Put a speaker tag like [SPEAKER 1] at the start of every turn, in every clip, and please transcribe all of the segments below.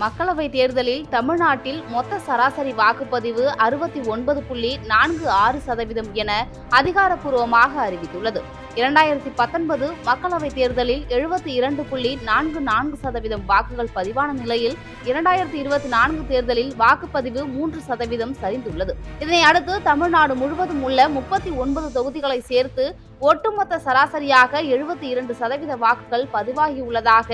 [SPEAKER 1] மக்களவைத் தேர்தலில் தமிழ்நாட்டில் மொத்த சராசரி வாக்குப்பதிவு 69.46% என அதிகாரப்பூர்வமாக அறிவித்துள்ளது. 2019 மக்களவைத் தேர்தலில் 72.44% வாக்குகள் பதிவான நிலையில் 2024 தேர்தலில் வாக்குப்பதிவு 3% சரிந்துள்ளது. இதனை அடுத்து தமிழ்நாடு முழுவதும் உள்ள 39 தொகுதிகளை சேர்த்து ஒட்டுமொத்த சராசரியாக 72% வாக்குகள் பதிவாகியுள்ளதாக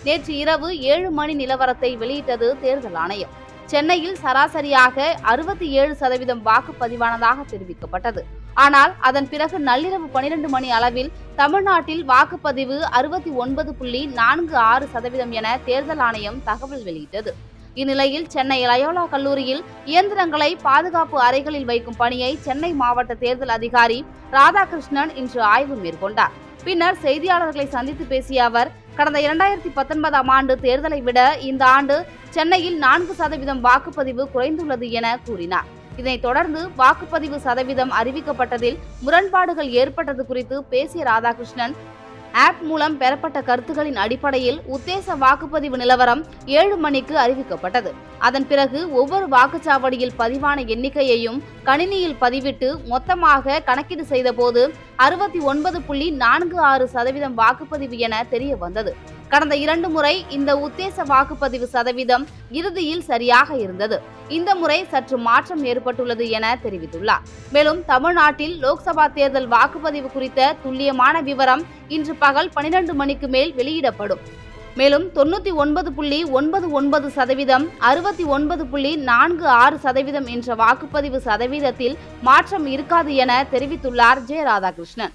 [SPEAKER 1] நேற்று இரவு 7 மணி நிலவரத்தை வெளியிட்டது தேர்தல் ஆணையம். சென்னையில் சராசரியாக 67% வாக்கு பதிவானதாக தெரிவிக்கப்பட்டது. ஆனால் அதன் பிறகு நள்ளிரவு 12 மணி அளவில் தமிழ்நாட்டில் வாக்குப்பதிவு 69.46% என தேர்தல் ஆணையம் தகவல் வெளியிட்டது. இந்நிலையில் சென்னை லயோலா கல்லூரியில் இயந்திரங்களை பாதுகாப்பு அறைகளில் வைக்கும் பணியை சென்னை மாவட்ட தேர்தல் அதிகாரி ராதாகிருஷ்ணன் இன்று ஆய்வு மேற்கொண்டார். பின்னர் செய்தியாளர்களை சந்தித்து பேசிய அவர், கடந்த 2019ஆம் ஆண்டு தேர்தலை விட இந்த ஆண்டு சென்னையில் 4% வாக்குப்பதிவு குறைந்துள்ளது என கூறினார். இதனைத் தொடர்ந்து வாக்குப்பதிவு சதவீதம் அறிவிக்கப்பட்டதில் முரண்பாடுகள் ஏற்பட்டது குறித்து பேசிய ராதாகிருஷ்ணன், ஆப் மூலம் பெறப்பட்ட கருத்துகளின் அடிப்படையில் உத்தேச வாக்குப்பதிவு நிலவரம் 7 மணிக்கு அறிவிக்கப்பட்டது. அதன் பிறகு ஒவ்வொரு வாக்குச்சாவடியில் பதிவான எண்ணிக்கையையும் கணினியில் பதிவிட்டு மொத்தமாக கணக்கீடு செய்தபோது 69.46% வாக்குப்பதிவு என தெரிய வந்தது. கடந்த 2 முறை இந்த உத்தேச வாக்குப்பதிவு சதவீதம் இறுதியில் சரியாக இருந்தது. இந்த முறை சற்று மாற்றம் ஏற்பட்டுள்ளது என தெரிவித்துள்ளார். மேலும் தமிழ்நாட்டில் லோக்சபா தேர்தல் வாக்குப்பதிவு குறித்த துல்லியமான விவரம் இன்று பகல் 12 மணிக்கு மேல் வெளியிடப்படும். மேலும் 99.99% 69.46% என்ற வாக்குப்பதிவு சதவீதத்தில் மாற்றம் இருக்காது என தெரிவித்துள்ளார் ஜெ. ராதாகிருஷ்ணன்.